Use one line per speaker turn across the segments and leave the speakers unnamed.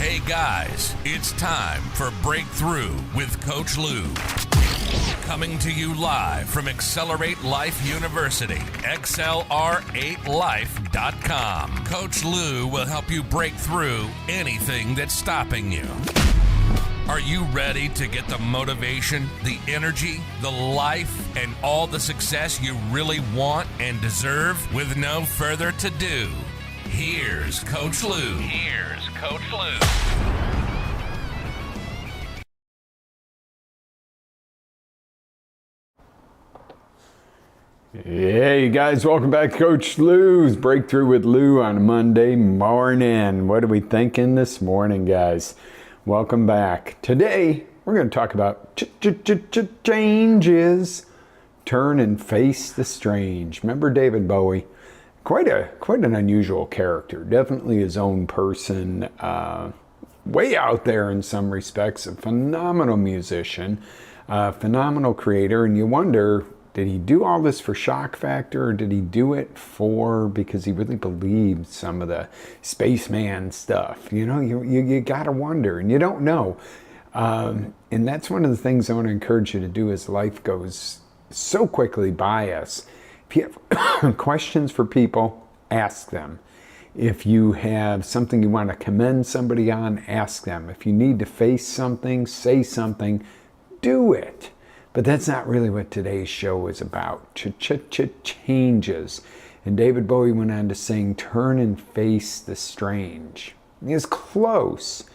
Hey guys, it's time for Breakthrough with Coach Lew. Coming to you live from Accelerate Life University, XLR8Life.com. Coach Lew will help you break through anything that's stopping you. Are you ready to get the motivation, the energy, the life, and all the success you really want and deserve? With no further ado, here's Coach Lew. Here's Coach Lew.
Hey guys, welcome back to Coach Lew's Breakthrough with Lew on a Monday morning. What are we thinking this morning, guys? Welcome back. Today, we're going to talk about changes. Turn and face the strange. Remember David Bowie? Quite an unusual character. Definitely his own person. Way out there in some respects. A phenomenal musician. Phenomenal creator. And you wonder, did he do all this for shock factor, or did he do it because he really believed some of the spaceman stuff? You know, you gotta wonder, and you don't know. And that's one of the things I want to encourage you to do as life goes so quickly by us. If you have questions for people, ask them. If you have something you want to commend somebody on, ask them. If you need to face something, say something, do it. But that's not really what today's show is about. Changes. And David Bowie went on to sing, turn and face the strange. He was close,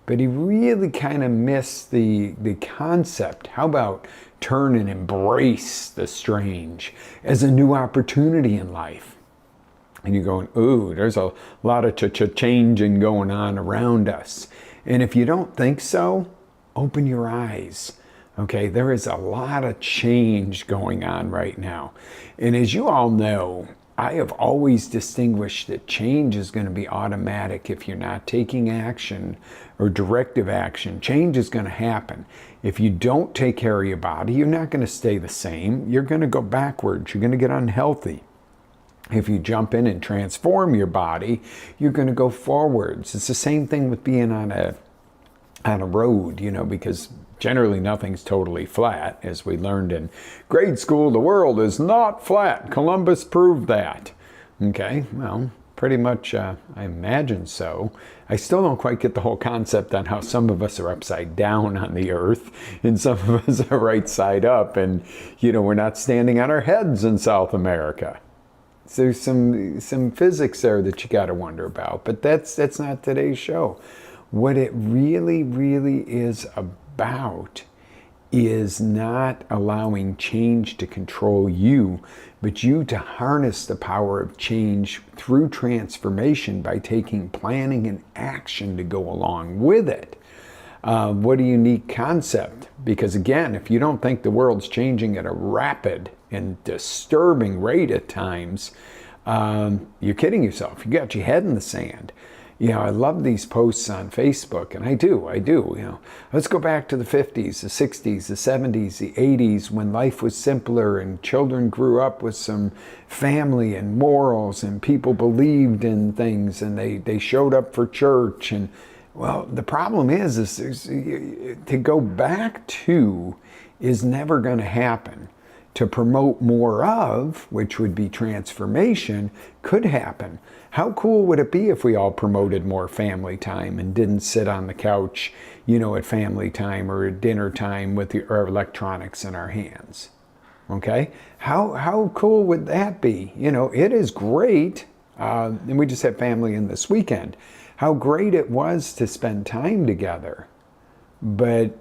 but he really kind of missed the concept. How about turn and embrace the strange as a new opportunity in life? And you're going, ooh, there's a lot of changing going on around us. And if you don't think so, open your eyes. Okay, there is a lot of change going on right now. And as you all know, I have always distinguished that change is going to be automatic if you're not taking action or directive action. Change is going to happen. If you don't take care of your body, you're not going to stay the same. You're going to go backwards. You're going to get unhealthy. If you jump in and transform your body, you're going to go forwards. It's the same thing with being on a road, you know, because generally nothing's totally flat. As we learned in grade school, the world is not flat. Columbus proved that. Okay, well, pretty much I imagine so. I still don't quite get the whole concept on how some of us are upside down on the earth and some of us are right side up, and you know, we're not standing on our heads in South America. So there's some physics there that you got to wonder about, but that's not today's show. What it really is about is not allowing change to control you, but you to harness the power of change through transformation by taking planning and action to go along with it. What a unique concept. Because again, if you don't think the world's changing at a rapid and disturbing rate at times, you're kidding yourself. You got your head in the sand. You know, I love these posts on Facebook, and I do, you know. Let's go back to the 50s, the 60s, the 70s, the 80s, when life was simpler and children grew up with some family and morals and people believed in things and they showed up for church. And, well, the problem is to go back to is never going to happen. To promote more of, which would be transformation, could happen. How cool would it be if we all promoted more family time and didn't sit on the couch, you know, at family time or at dinner time with our electronics in our hands? Okay? How cool would that be? You know, it is great. And we just had family in this weekend. How great it was to spend time together. But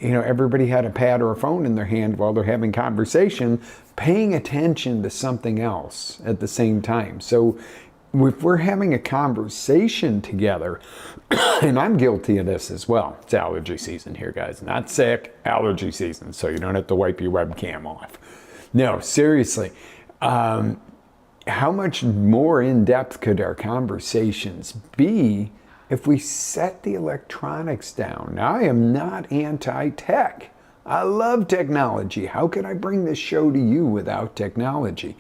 you know, everybody had a pad or a phone in their hand while they're having conversation, paying attention to something else at the same time. So if we're having a conversation together, and I'm guilty of this as well. It's allergy season here, guys. Not sick, allergy season. So you don't have to wipe your webcam off. No, seriously. How much more in-depth could our conversations be if we set the electronics down? Now, I am not anti-tech. I love technology. How could I bring this show to you without technology?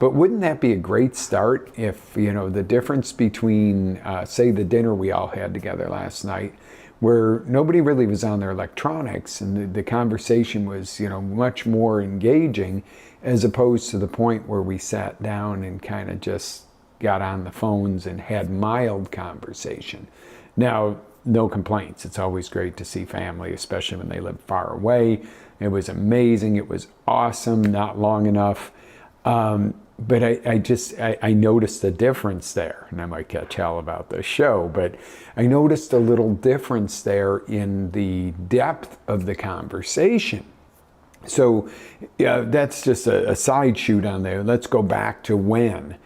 But wouldn't that be a great start if, the difference between, say, the dinner we all had together last night, where nobody really was on their electronics and the conversation was, much more engaging, as opposed to the point where we sat down and kind of just got on the phones and had mild conversation. Now, no complaints. It's always great to see family, especially when they live far away. It was amazing. It was awesome. Not long enough. But I noticed a difference there, and I might catch hell about this show, but I noticed a little difference there in the depth of the conversation. So that's just a side shoot on there. Let's go back to when.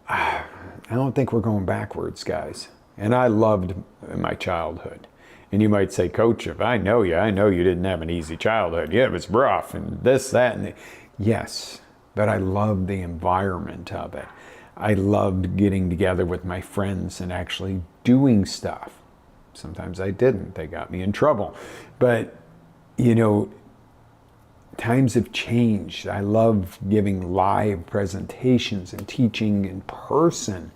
I don't think we're going backwards, guys. And I loved my childhood. And you might say, Coach, if I know you didn't have an easy childhood. Yeah, it was rough and this, that, and yes. But I loved the environment of it. I loved getting together with my friends and actually doing stuff. Sometimes I didn't. They got me in trouble. But, times have changed. I love giving live presentations and teaching in person.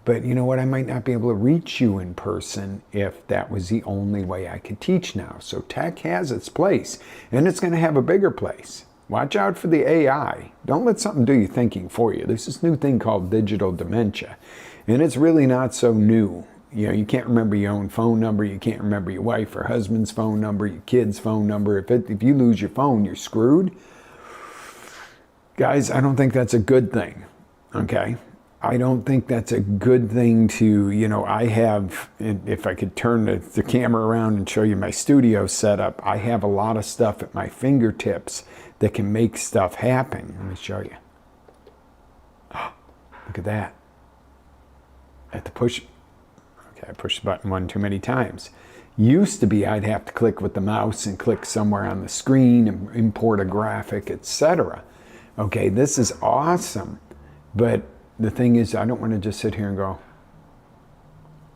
But you know what? I might not be able to reach you in person if that was the only way I could teach now. So tech has its place, and it's going to have a bigger place. Watch out for the AI. Don't let something do your thinking for you. There's this new thing called digital dementia, and it's really not so new. You can't remember your own phone number. You can't remember your wife or husband's phone number, your kid's phone number. If you lose your phone, you're screwed. Guys, I don't think that's a good thing, okay? I don't think that's a good thing to, I have, if I could turn the camera around and show you my studio setup, I have a lot of stuff at my fingertips that can make stuff happen. Let me show you. Oh, look at that. I have to push, okay, I pushed the button one too many times. Used to be I'd have to click with the mouse and click somewhere on the screen and import a graphic, etc. Okay, this is awesome, but the thing is, I don't want to just sit here and go,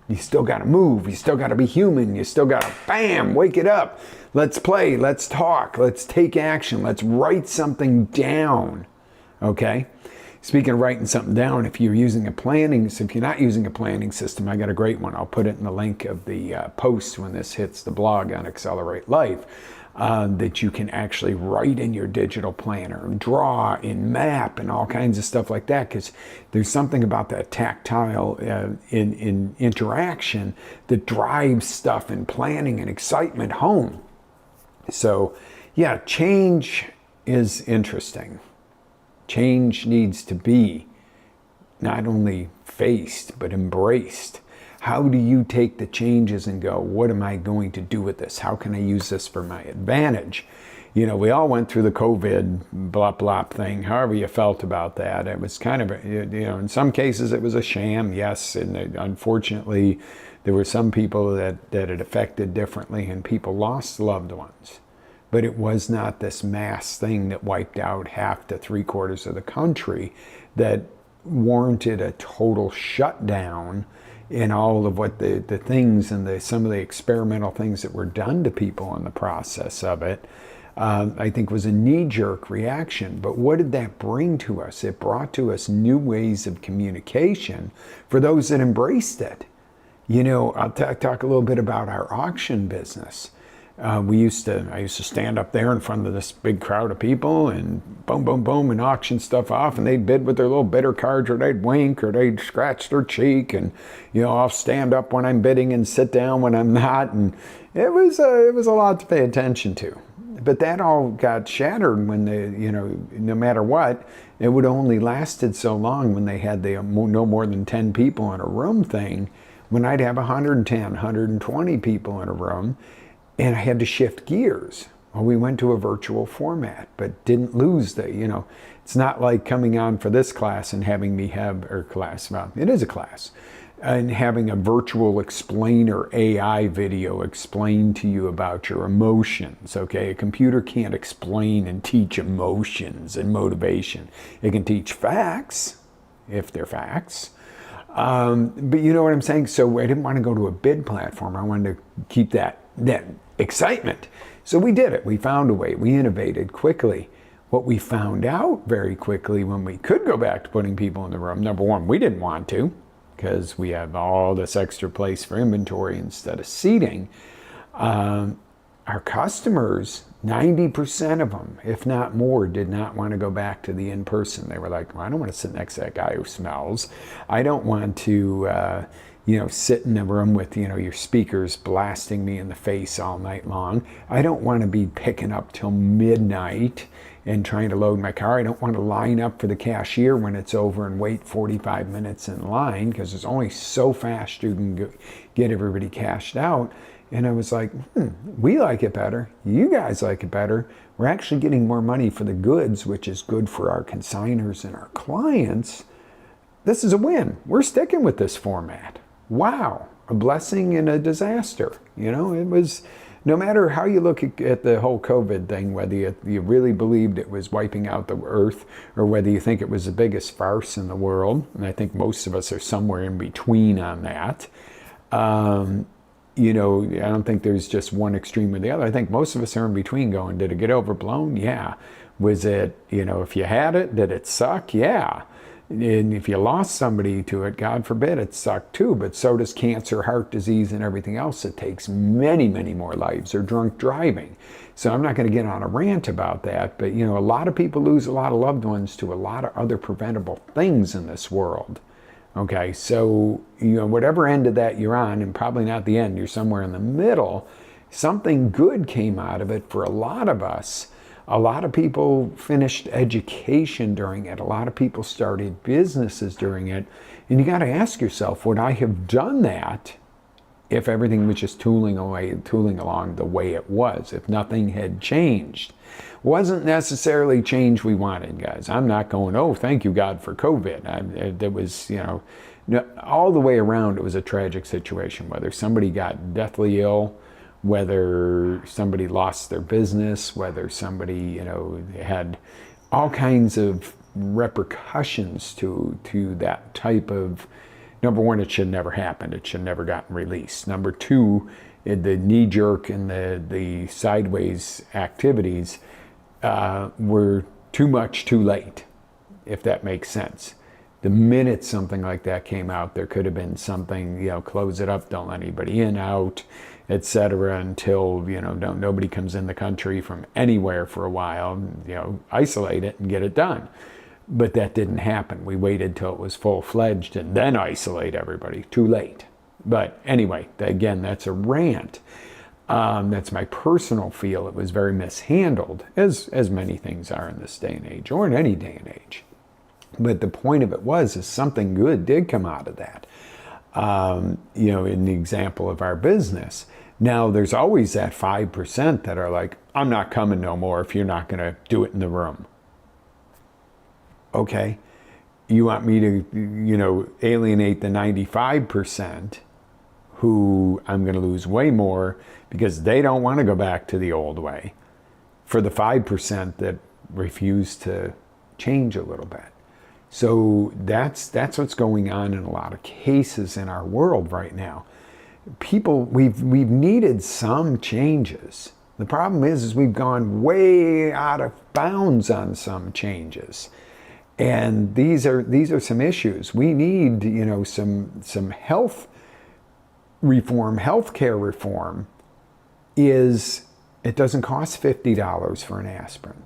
you still got to move, you still got to be human, you still got to, bam, wake it up. Let's play, let's talk, let's take action, let's write something down, okay? Speaking of writing something down, if you're not using a planning system, I got a great one. I'll put it in the link of the post when this hits the blog on Accelerate Life. That you can actually write in your digital planner and draw and map and all kinds of stuff like that, because there's something about that tactile in interaction that drives stuff and planning and excitement home. So yeah, change is interesting. Change needs to be not only faced but embraced. How do you take the changes and go, what am I going to do with this? How can I use this for my advantage? We all went through the COVID blah, blah thing, however you felt about that. It was kind of, in some cases it was a sham, yes. And unfortunately, there were some people that it affected differently and people lost loved ones. But it was not this mass thing that wiped out half to 3/4 of the country that warranted a total shutdown in all of what the things and some of the experimental things that were done to people in the process of it, I think was a knee-jerk reaction. But what did that bring to us? It brought to us new ways of communication for those that embraced it. I'll talk a little bit about our auction business. I used to stand up there in front of this big crowd of people and boom, boom, boom, and auction stuff off, and they'd bid with their little bidder cards, or they'd wink, or they'd scratch their cheek, and I'll stand up when I'm bidding and sit down when I'm not, and it was a lot to pay attention to. But that all got shattered when no matter what, it would only lasted so long when they had the no more than 10 people in a room thing, when I'd have 110, 120 people in a room. And I had to shift gears. Well, we went to a virtual format, but didn't lose it's not like coming on for this class and having me it is a class, and having a virtual explainer AI video explain to you about your emotions, okay? A computer can't explain and teach emotions and motivation. It can teach facts, if they're facts. But you know what I'm saying? So I didn't want to go to a bid platform. I wanted to keep that excitement. So we did it. We found a way. We innovated quickly. What we found out very quickly when we could go back to putting people in the room, number one, we didn't want to because we have all this extra place for inventory instead of seating. Our customers, 90% of them, if not more, did not want to go back to the in-person. They were like, well, I don't want to sit next to that guy who smells. I don't want to, sit in a room with, your speakers blasting me in the face all night long. I don't want to be picking up till midnight and trying to load my car. I don't want to line up for the cashier when it's over and wait 45 minutes in line because it's only so fast you can get everybody cashed out. And I was like, we like it better. You guys like it better. We're actually getting more money for the goods, which is good for our consigners and our clients. This is a win. We're sticking with this format. Wow, a blessing and a disaster. It was, no matter how you look at the whole COVID thing, whether you really believed it was wiping out the earth or whether you think it was the biggest farce in the world, and I think most of us are somewhere in between on that. I don't think there's just one extreme or the other. I think most of us are in between going, did it get overblown? Yeah. Was it, if you had it, did it suck? Yeah. And if you lost somebody to it, God forbid, it sucked too. But so does cancer, heart disease, and everything else. It takes many, many more lives, or drunk driving. So I'm not going to get on a rant about that. But, a lot of people lose a lot of loved ones to a lot of other preventable things in this world. Okay, so, whatever end of that you're on, and probably not the end, you're somewhere in the middle, something good came out of it for a lot of us. A lot of people finished education during it. A lot of people started businesses during it. And you got to ask yourself, would I have done that if everything was just tooling along the way it was, if nothing had changed? Wasn't necessarily change we wanted, guys. I'm not going, oh, thank you, God, for COVID. It was, all the way around, it was a tragic situation, whether somebody got deathly ill, whether somebody lost their business, whether somebody, had all kinds of repercussions to that type of, number one, it should never happen. It should never gotten released. Number two, the knee-jerk and the sideways activities were too much too late, if that makes sense. The minute something like that came out, there could have been something, close it up, don't let anybody in, out, etc., until, nobody comes in the country from anywhere for a while, isolate it and get it done. But that didn't happen. We waited till it was full-fledged and then isolate everybody. Too late. But anyway, again, that's a rant. That's my personal feel. It was very mishandled, as many things are in this day and age, or in any day and age. But the point of it is something good did come out of that. In the example of our business. Now, there's always that 5% that are like, I'm not coming no more if you're not going to do it in the room. Okay, you want me to, alienate the 95% who I'm going to lose way more because they don't want to go back to the old way, for the 5% that refuse to change a little bit. So that's what's going on in a lot of cases in our world right now. People, we've needed some changes. The problem is we've gone way out of bounds on some changes. And these are some issues. We need, some health reform, healthcare reform. It doesn't cost $50 for an aspirin.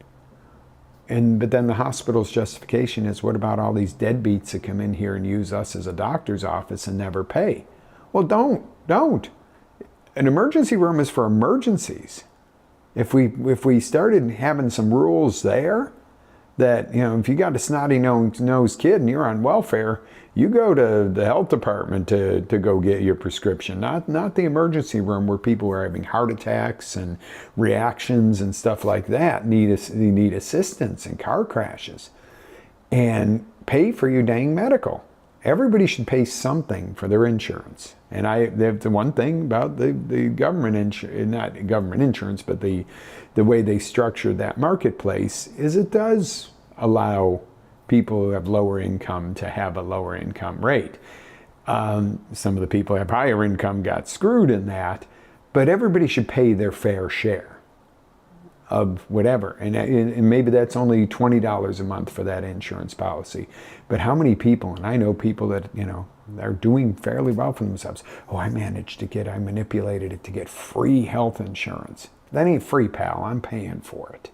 But then the hospital's justification is, what about all these deadbeats that come in here and use us as a doctor's office and never pay? Well, don't. An emergency room is for emergencies. If we started having some rules there, that, if you got a snotty-nosed kid and you're on welfare, you go to the health department to go get your prescription, not the emergency room where people are having heart attacks and reactions and stuff like that, need assistance and car crashes. And pay for your dang medical. Everybody should pay something for their insurance. And the one thing about the government not government insurance, but the way they structured that marketplace is it does allow people who have lower income to have a lower income rate. Some of the people who have higher income got screwed in that, but everybody should pay their fair share. of whatever. And maybe that's only $20 a month for that insurance policy. But how many people, and I know people that, are doing fairly well for themselves. Oh, I manipulated it to get free health insurance. That ain't free, pal. I'm paying for it.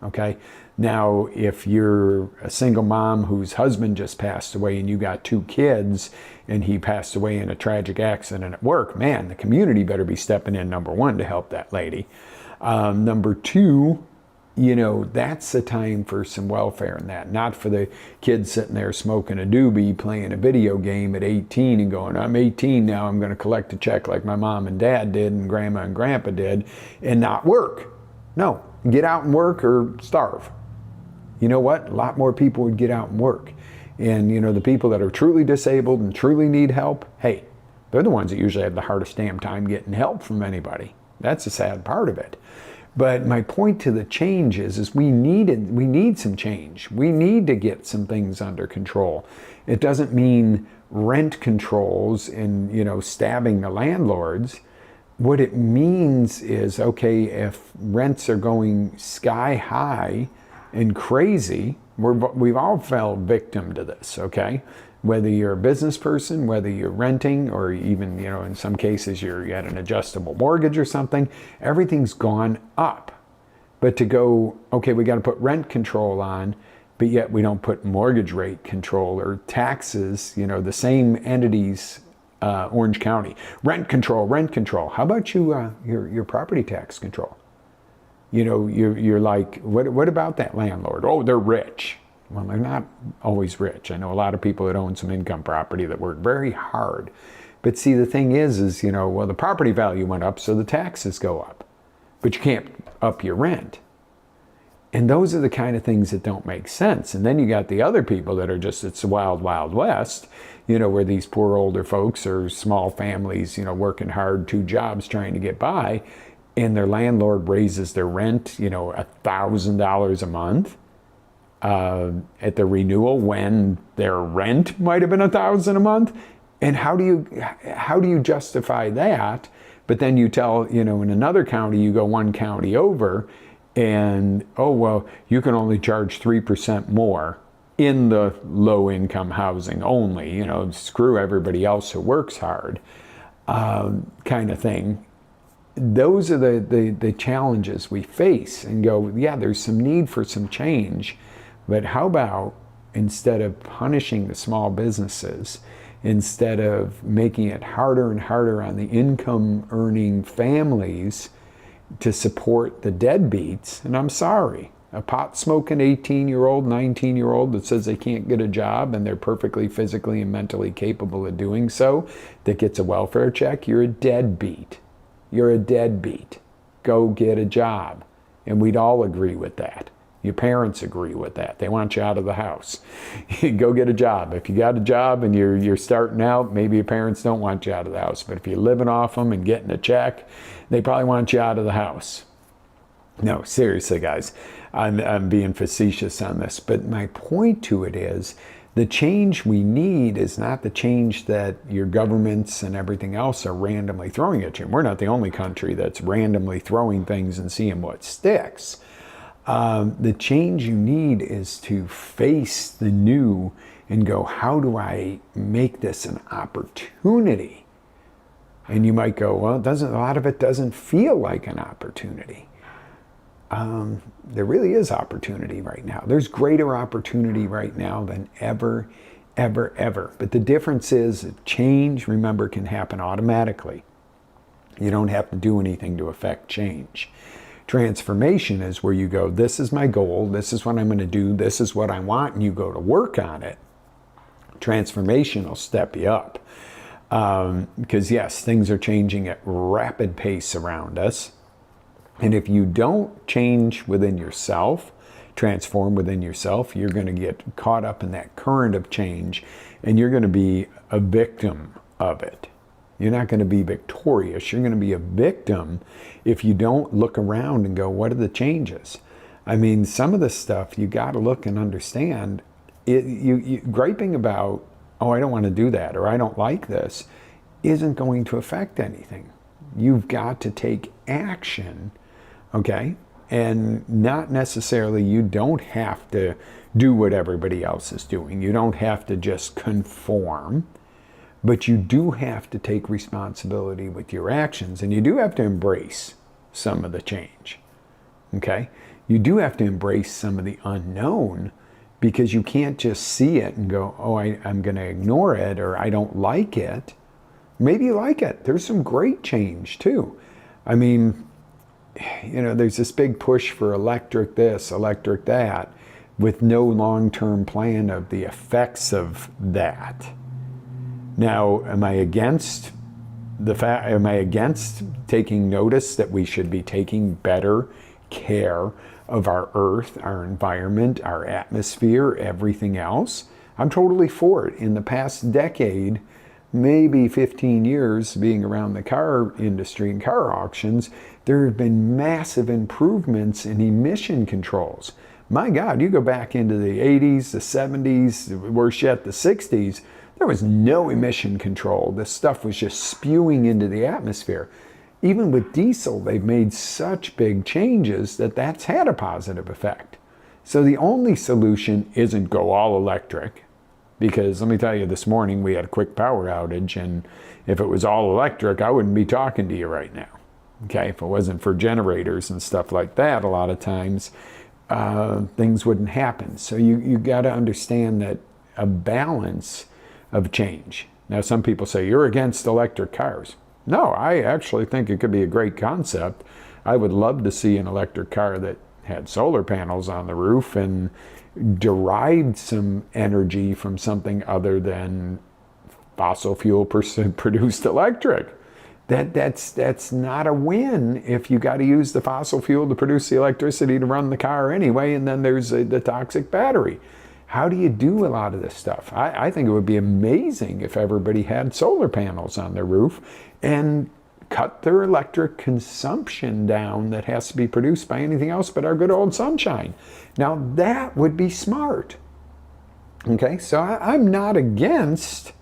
Okay? Now, if you're a single mom whose husband just passed away and you got 2 kids and he passed away in a tragic accident at work, man, the community better be stepping in, number 1, to help that lady. Number 2, that's the time for some welfare in that. Not for the kids sitting there smoking a doobie, playing a video game at 18 and going, I'm 18 now, I'm going to collect a check like my mom and dad did and grandma and grandpa did and not work. No, get out and work or starve. You know what? A lot more people would get out and work. And, the people that are truly disabled and truly need help, hey, they're the ones that usually have the hardest damn time getting help from anybody. That's the sad part of it. But my point to the change is we need some change. We need to get some things under control. It doesn't mean rent controls and, stabbing the landlords. What it means is, okay, if rents are going sky high and crazy, we've all fell victim to this, okay? Whether you're a business person, whether you're renting, or even, in some cases you had an adjustable mortgage or something, everything's gone up. But to go, okay, we got to put rent control on, but yet we don't put mortgage rate control or taxes, the same entities, Orange County, rent control. How about your property tax control? You're like, what about that landlord? Oh, they're rich. Well, they're not always rich. I know a lot of people that own some income property that work very hard. But see, the thing is, the property value went up, so the taxes go up. But you can't up your rent. And those are the kind of things that don't make sense. And then you got the other people that are just, it's the wild, wild west, where these poor older folks or small families, working hard, 2 jobs trying to get by, and their landlord raises their rent, $1,000 a month. At the renewal when their rent might have been $1,000 a month. And how do you justify that? But then you tell, in another county, you go 1 county over and, oh, well, you can only charge 3% more in the low income housing only, screw everybody else who works hard, kind of thing. Those are the challenges we face and go, yeah, there's some need for some change. But how about, instead of punishing the small businesses, instead of making it harder and harder on the income earning families to support the deadbeats, and I'm sorry, a pot smoking 18-year-old, 19-year-old that says they can't get a job and they're perfectly physically and mentally capable of doing so, that gets a welfare check, you're a deadbeat. You're a deadbeat. Go get a job. And we'd all agree with that. Your parents agree with that. They want you out of the house. Go get a job. If you got a job and you're starting out, maybe your parents don't want you out of the house. But if you're living off them and getting a check, they probably want you out of the house. No, seriously, guys, I'm being facetious on this. But my point to it is, the change we need is not the change that your governments and everything else are randomly throwing at you. We're not the only country that's randomly throwing things and seeing what sticks. The change you need is to face the new and go, how do I make this an opportunity? And you might go, well, a lot of it doesn't feel like an opportunity. There really is opportunity right now. There's greater opportunity right now than ever, ever, ever. But the difference is that change, remember, can happen automatically. You don't have to do anything to affect change. Transformation is where you go, this is my goal, this is what I'm going to do, this is what I want, and you go to work on it. Transformation will step you up. Because yes, things are changing at rapid pace around us. And if you don't change within yourself, transform within yourself, you're going to get caught up in that current of change, and you're going to be a victim of it. You're not going to be victorious. You're going to be a victim if you don't look around and go, what are the changes? I mean, some of the stuff you got to look and understand. You griping about, oh, I don't want to do that, or I don't like this, isn't going to affect anything. You've got to take action, okay? And not necessarily, you don't have to do what everybody else is doing. You don't have to just conform, but you do have to take responsibility with your actions, and you do have to embrace some of the change. Okay? You do have to embrace some of the unknown, because you can't just see it and go, oh, I'm going to ignore it, or I don't like it. Maybe you like it. There's some great change too. I mean, there's this big push for electric this, electric that, with no long-term plan of the effects of that. Now, am I against taking notice that we should be taking better care of our earth, our environment, our atmosphere, everything else? I'm totally for it. In the past decade, maybe 15 years being around the car industry and car auctions, there have been massive improvements in emission controls. My God, you go back into the 80s, the 70s, worse yet, the 60s, there was no emission control. This stuff was just spewing into the atmosphere. Even with diesel, they've made such big changes that that's had a positive effect. So the only solution isn't go all electric, because let me tell you, this morning we had a quick power outage, and if it was all electric, I wouldn't be talking to you right now. Okay, if it wasn't for generators and stuff like that, a lot of times things wouldn't happen. So you got to understand that a balance of change. Now, some people say you're against electric cars. No, I actually think it could be a great concept. I would love to see an electric car that had solar panels on the roof and derived some energy from something other than fossil fuel produced electric. That's not a win if you got to use the fossil fuel to produce the electricity to run the car anyway, and then there's the toxic battery. How do you do a lot of this stuff? I think it would be amazing if everybody had solar panels on their roof and cut their electric consumption down that has to be produced by anything else but our good old sunshine. Now that would be smart. Okay, so I'm not against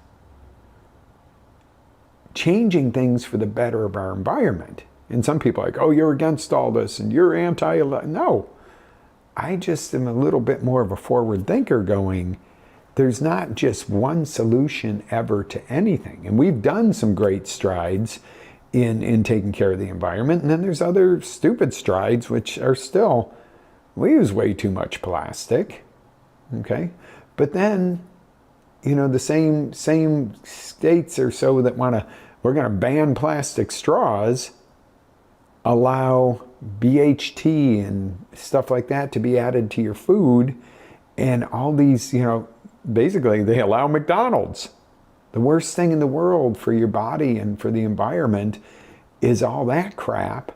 changing things for the better of our environment. And some people are like, oh, you're against all this and you're No, I just am a little bit more of a forward thinker, going, there's not just one solution ever to anything. And we've done some great strides in taking care of the environment. And then there's other stupid strides, which are still, we use way too much plastic. Okay. But then, the same states or so that we're going to ban plastic straws, allow BHT and stuff like that to be added to your food, and all these, basically they allow McDonald's. The worst thing in the world for your body and for the environment is all that crap,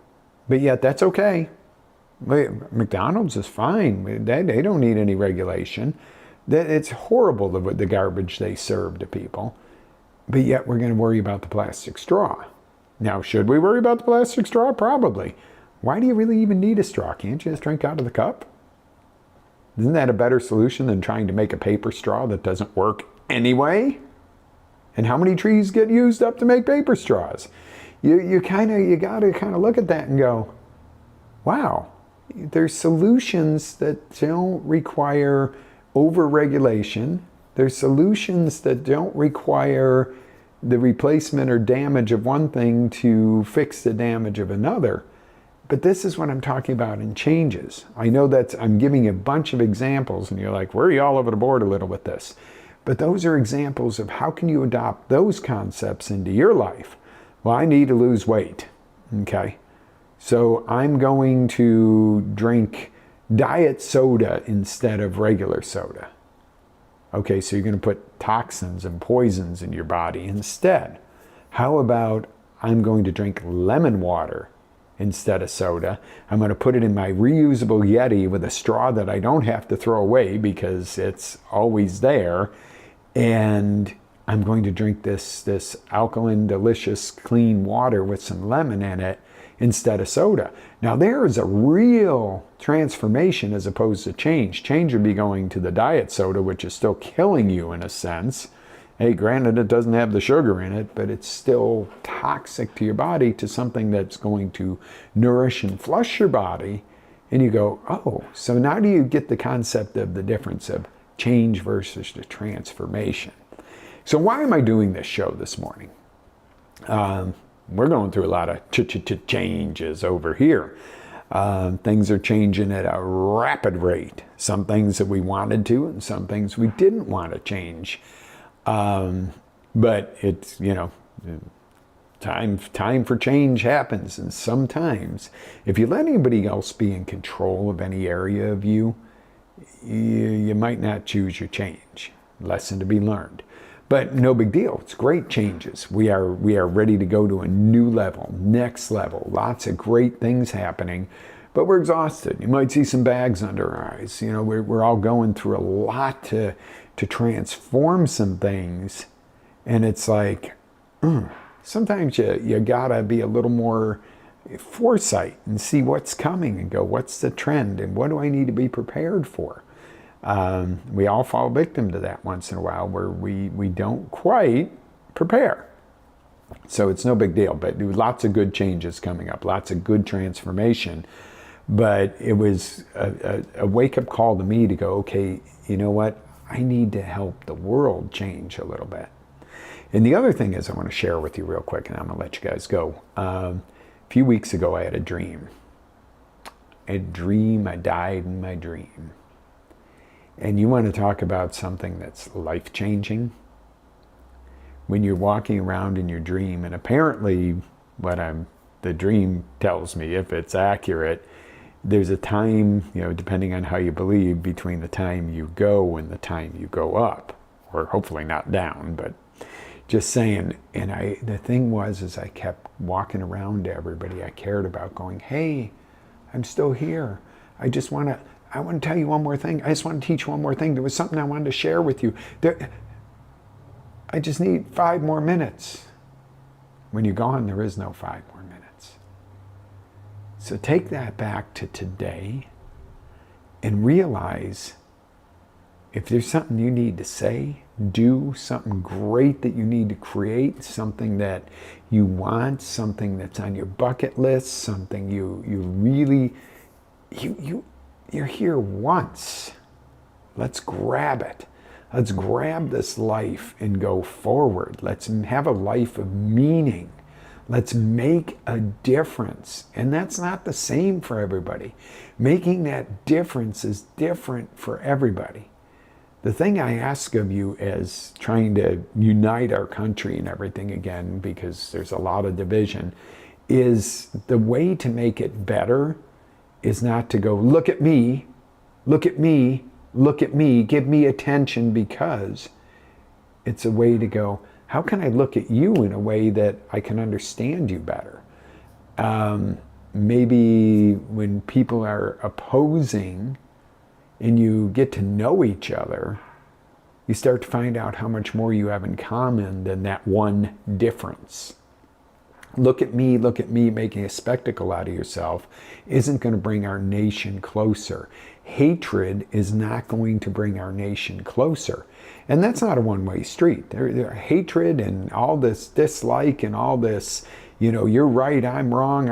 but yet that's okay. McDonald's is fine. They don't need any regulation. It's horrible the garbage they serve to people, but yet we're going to worry about the plastic straw. Now, should we worry about the plastic straw? Probably. Why do you really even need a straw? Can't you just drink out of the cup? Isn't that a better solution than trying to make a paper straw that doesn't work anyway? And how many trees get used up to make paper straws? You got to kind of look at that and go, wow, there's solutions that don't require over-regulation. There's solutions that don't require the replacement or damage of one thing to fix the damage of another. But this is what I'm talking about in changes. I know that I'm giving a bunch of examples, and you're like, where are you all over the board a little with this? But those are examples of how can you adopt those concepts into your life. Well, I need to lose weight, okay? So I'm going to drink diet soda instead of regular soda. Okay, so you're going to put toxins and poisons in your body instead. How about I'm going to drink lemon water instead of soda? I'm going to put it in my reusable Yeti with a straw that I don't have to throw away because it's always there. And I'm going to drink this alkaline, delicious, clean water with some lemon in it instead of soda. Now there is a real transformation as opposed to change. Change would be going to the diet soda, which is still killing you in a sense. Hey, granted, it doesn't have the sugar in it, but it's still toxic to your body, to something that's going to nourish and flush your body And you go, oh, so now do you get the concept of the difference of change versus the transformation? So why am I doing this show this morning? We're going through a lot of changes over here. Things are changing at a rapid rate. Some things that we wanted to, and some things we didn't want to change. But it's, time for change happens. And sometimes, if you let anybody else be in control of any area of you, you might not choose your change. Lesson to be learned. But no big deal. It's great changes. We are ready to go to a new level, next level. Lots of great things happening, but we're exhausted. You might see some bags under our eyes. We're all going through a lot to transform some things, and it's like sometimes you gotta be a little more foresight and see what's coming and go, what's the trend and what do I need to be prepared for? We all fall victim to that once in a while where we don't quite prepare. So it's no big deal, but there was lots of good changes coming up, lots of good transformation. But it was a wake-up call to me to go, okay, you know what? I need to help the world change a little bit. And the other thing is I want to share with you real quick, and I'm going to let you guys go. A few weeks ago, I had a dream. I died in my dream. And you want to talk about something that's life-changing? When you're walking around in your dream, and apparently the dream tells me, if it's accurate, there's a time, depending on how you believe, between the time you go and the time you go up. Or hopefully not down, but just saying. And the thing was I kept walking around to everybody I cared about going, hey, I'm still here. I want to tell you one more thing. I just want to teach one more thing. There was something I wanted to share with you. I just need 5 more minutes. When you're gone, there is no 5 more minutes. So take that back to today and realize if there's something you need to say, do something great that you need to create, something that you want, something that's on your bucket list, something you really, you're here once. Let's grab it. Let's grab this life and go forward. Let's have a life of meaning. Let's make a difference. And that's not the same for everybody. Making that difference is different for everybody. The thing I ask of you is trying to unite our country and everything again, because there's a lot of division, is the way to make it better is not to go, look at me, look at me, look at me, give me attention, because it's a way to go, how can I look at you in a way that I can understand you better? Maybe when people are opposing and you get to know each other, you start to find out how much more you have in common than that one difference. Look at me, making a spectacle out of yourself isn't going to bring our nation closer. Hatred is not going to bring our nation closer. And that's not a one-way street. There hatred and all this dislike and all this, you're right, I'm wrong,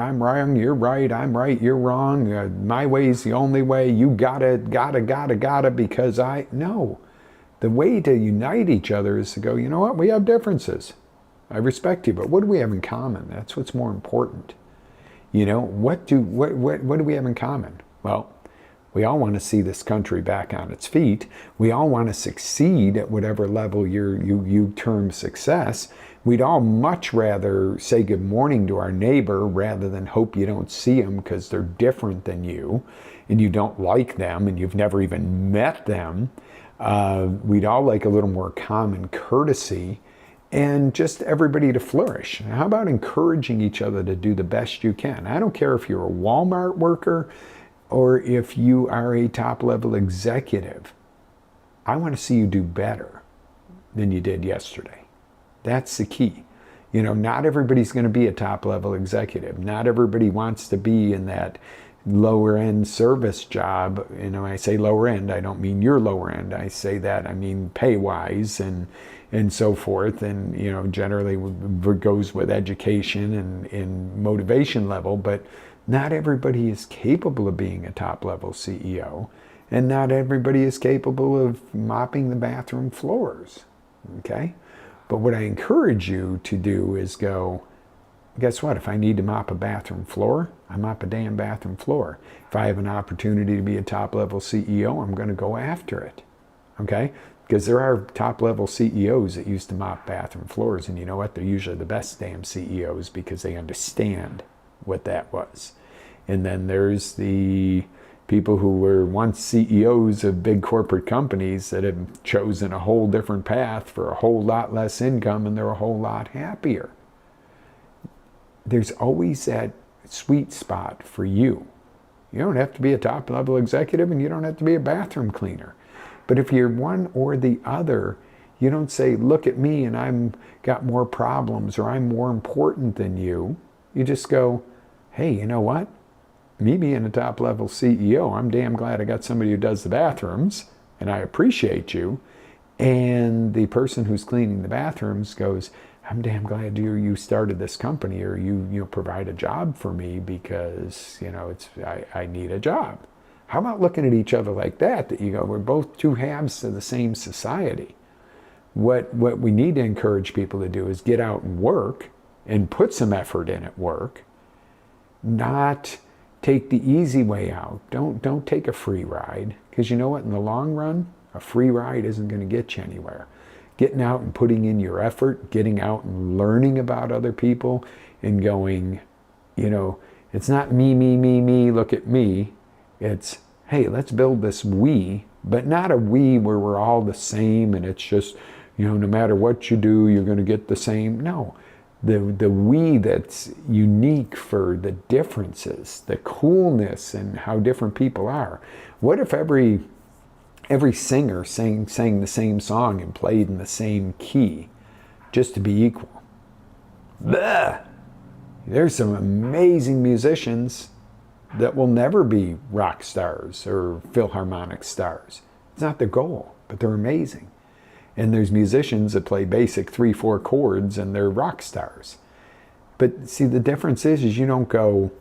you're right, I'm right, you're wrong, my way's the only way, you gotta, because no. The way to unite each other is to go, you know what, we have differences. I respect you, but what do we have in common? That's what's more important. What do we have in common? Well, we all want to see this country back on its feet. We all want to succeed at whatever level you term success. We'd all much rather say good morning to our neighbor rather than hope you don't see them because they're different than you and you don't like them and you've never even met them. We'd all like a little more common courtesy and just everybody to flourish. How about encouraging each other to do the best you can? I don't care if you're a Walmart worker or if you are a top-level executive. I want to see you do better than you did yesterday. That's the key. Not everybody's going to be a top-level executive. Not everybody wants to be in that lower-end service job. When I say lower-end, I don't mean your lower-end. I say that, I mean pay-wise and so forth. And, generally it goes with education and motivation level. But Not everybody is capable of being a top-level CEO, and not everybody is capable of mopping the bathroom floors, okay? But what I encourage you to do is go, guess what? If I need to mop a bathroom floor, I mop a damn bathroom floor. If I have an opportunity to be a top-level CEO, I'm going to go after it, okay? Because there are top-level CEOs that used to mop bathroom floors, and you know what? They're usually the best damn CEOs because they understand what that was. And then there's the people who were once CEOs of big corporate companies that have chosen a whole different path for a whole lot less income, and they're a whole lot happier. There's always that sweet spot for you. You don't have to be a top-level executive, and you don't have to be a bathroom cleaner. But if you're one or the other, you don't say, look at me and I'm got more problems or I'm more important than you. You just go, hey, you know what? Me being a top-level CEO, I'm damn glad I got somebody who does the bathrooms, and I appreciate you. And the person who's cleaning the bathrooms goes, I'm damn glad you started this company, or you provide a job for me because I need a job. How about looking at each other like that you go, we're both two halves of the same society. What we need to encourage people to do is get out and work and put some effort in at work, not take the easy way out. Don't take a free ride, because you know what, in the long run, a free ride isn't going to get you anywhere. Getting out and putting in your effort, getting out and learning about other people and going, it's not me, look at me. It's, hey, let's build this we, but not a we where we're all the same and it's just, no matter what you do, you're going to get the same. No, the we that's unique for the differences, the coolness and how different people are. What if every singer sang the same song and played in the same key just to be equal? Blah! There's some amazing musicians that will never be rock stars or Philharmonic stars. It's not their goal, but they're amazing. And there's musicians that play basic 3-4 chords and they're rock stars. But see, the difference is you don't go,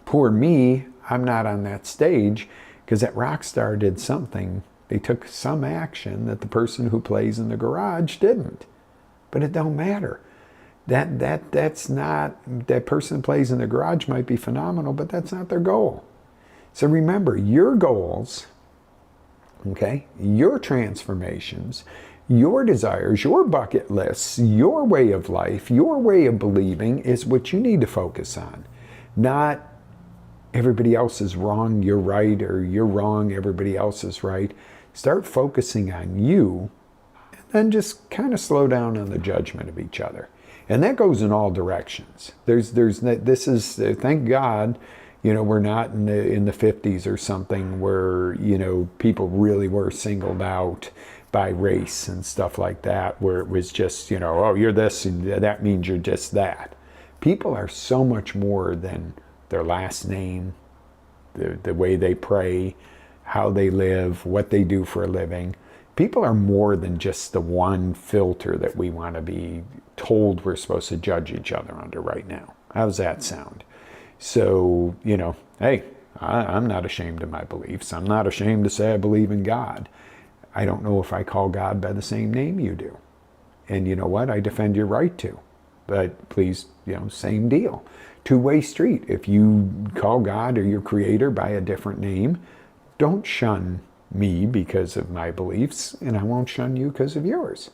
poor me, I'm not on that stage, because that rock star did something. They took some action that the person who plays in the garage didn't. But it don't matter. That's not, that person plays in the garage might be phenomenal, but that's not their goal. So remember, your goals, okay, your transformations, your desires, your bucket lists, your way of life, your way of believing is what you need to focus on. Not everybody else is wrong, you're right, or you're wrong, everybody else is right. Start focusing on you, and then just kind of slow down on the judgment of each other. And that goes in all directions. Thank God, we're not in the 50s or something where, people really were singled out by race and stuff like that, where it was just, oh, you're this and that means you're just that. People are so much more than their last name, the way they pray, how they live, what they do for a living. People are more than just the one filter that we want to be told we're supposed to judge each other under right now. How does that sound? So, hey, I'm not ashamed of my beliefs. I'm not ashamed to say I believe in God. I don't know if I call God by the same name you do. And you know what? I defend your right to. But please, same deal. Two-way street. If you call God or your creator by a different name, don't shun me because of my beliefs, and I won't shun you because of yours.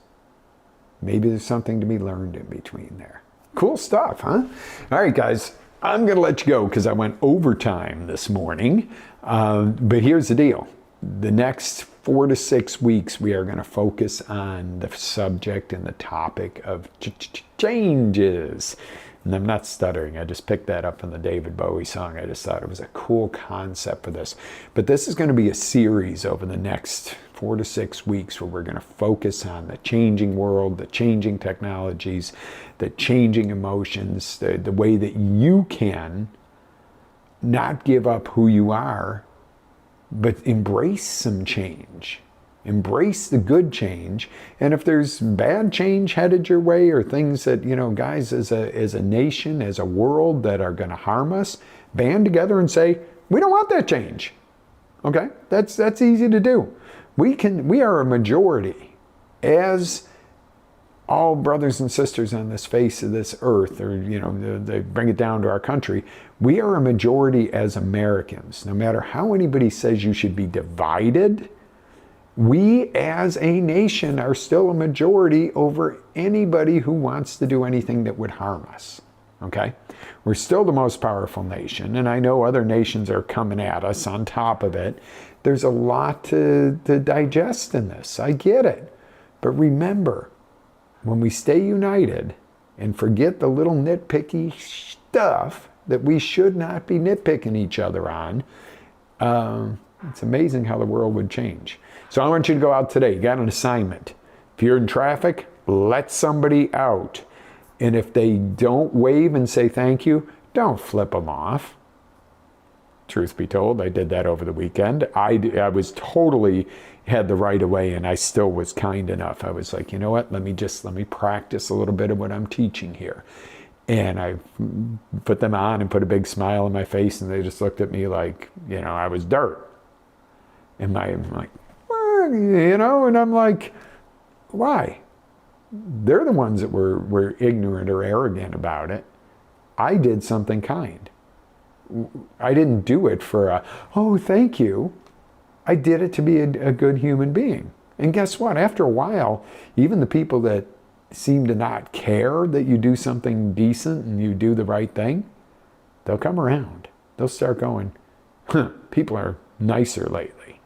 Maybe there's something to be learned in between there. Cool stuff, huh? All right, guys, I'm going to let you go because I went overtime this morning. But here's the deal. The next 4 to 6 weeks, we are going to focus on the subject and the topic of changes. And I'm not stuttering. I just picked that up from the David Bowie song. I just thought it was a cool concept for this. But this is going to be a series over the next 4 to 6 weeks where we're going to focus on the changing world, the changing technologies, the changing emotions, the way that you can not give up who you are, but embrace some change. Embrace the good change. And if there's bad change headed your way, or things that, guys, as a nation, as a world, that are going to harm us, band together and say, we don't want that change. Okay? That's easy to do. We are a majority as all brothers and sisters on this face of this earth, or, they bring it down to our country. We are a majority as Americans. No matter how anybody says you should be divided, we as a nation are still a majority over anybody who wants to do anything that would harm us. Okay? We're still the most powerful nation, and I know other nations are coming at us on top of it. There's a lot to digest in this. I get it. But remember, when we stay united and forget the little nitpicky stuff that we should not be nitpicking each other on, it's amazing how the world would change. So I want you to go out today. You got an assignment. If you're in traffic, let somebody out. And if they don't wave and say thank you, don't flip them off. Truth be told, I did that over the weekend. I was totally had the right of way, and I still was kind enough. I was like, you know what? Let me practice a little bit of what I'm teaching here. And I put them on and put a big smile on my face, and they just looked at me like, I was dirt. And I'm like, well, and I'm like, why? They're the ones that were ignorant or arrogant about it. I did something kind. I didn't do it for oh, thank you. I did it to be a good human being. And guess what? After a while, even the people that seem to not care that you do something decent and you do the right thing, they'll come around. They'll start going, people are nicer lately.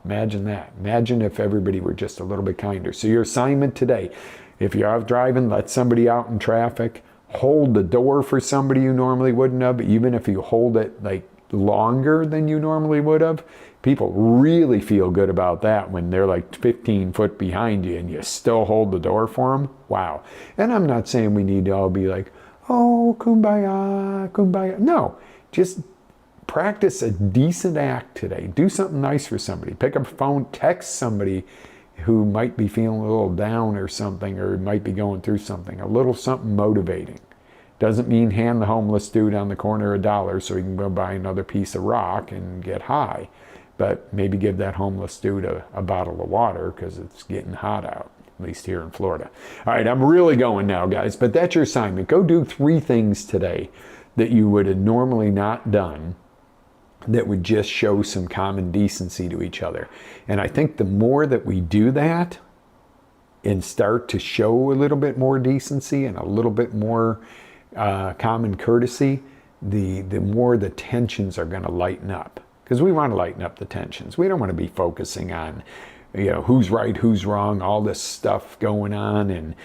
Imagine that. Imagine if everybody were just a little bit kinder. So your assignment today, if you're out driving, let somebody out in traffic. Hold the door for somebody you normally wouldn't have, even if you hold it like longer than you normally would have. People really feel good about that when they're like 15 foot behind you and you still hold the door for them. Wow. And I'm not saying we need to all be like, oh, kumbaya, kumbaya. No, just practice a decent act today. Do something nice for somebody. Pick up a phone, text somebody who might be feeling a little down or something, or might be going through something, a little something motivating. Doesn't mean hand the homeless dude on the corner $1 so he can go buy another piece of rock and get high. But maybe give that homeless dude a bottle of water because it's getting hot out, at least here in Florida. All right, I'm really going now, guys, but that's your assignment. Go do 3 things today that you would have normally not done, that would just show some common decency to each other. And I think the more that we do that and start to show a little bit more decency and a little bit more common courtesy, the more the tensions are going to lighten up. Because we want to lighten up the tensions. We don't want to be focusing on, who's right, who's wrong, all this stuff going on, and,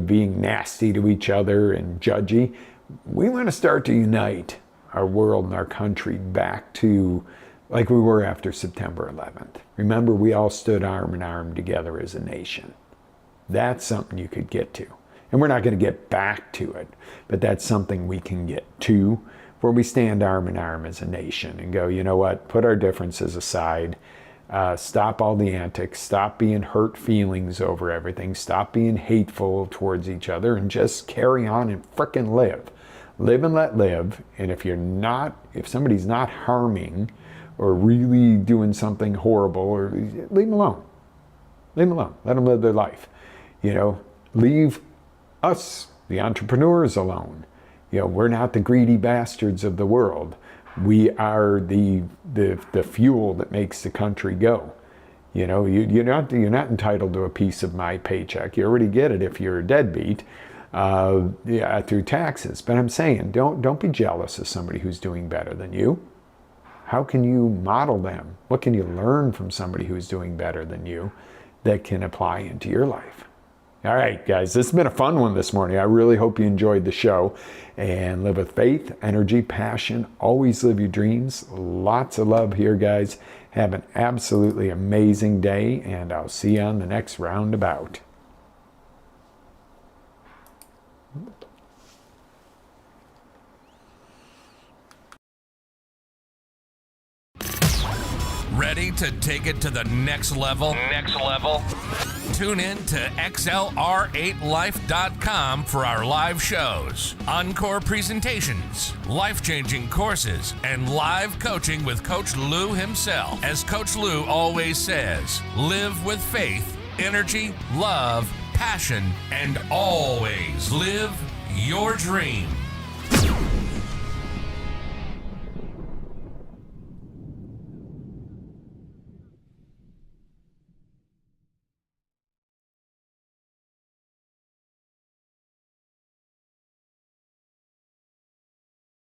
being nasty to each other and judgy. We want to start to unite our world and our country back to like we were after September 11th. Remember, we all stood arm in arm together as a nation. That's something you could get to. And we're not going to get back to it, but that's something we can get to, where we stand arm in arm as a nation and go, you know what, put our differences aside, stop all the antics, stop being hurt feelings over everything, stop being hateful towards each other, and just carry on and frickin' live. Live and let live. And if somebody's not harming or really doing something horrible, or leave them alone. Leave them alone. Let them live their life. Leave us, the entrepreneurs, alone. We're not the greedy bastards of the world. We are the fuel that makes the country go. You're not entitled to a piece of my paycheck. You already get it if you're a deadbeat. Through taxes. But I'm saying, don't be jealous of somebody who's doing better than you. How can you model them? What can you learn from somebody who's doing better than you that can apply into your life? All right, guys, this has been a fun one this morning. I really hope you enjoyed the show. And live with faith, energy, passion. Always live your dreams. Lots of love here, guys. Have an absolutely amazing day, and I'll see you on the next roundabout.
Ready to take it to the next level? Tune in to XLR8Life.com for our live shows, encore presentations, life-changing courses, and live coaching with Coach Lew himself. As Coach Lew always says, live with faith, energy, love, passion, and always live your dream.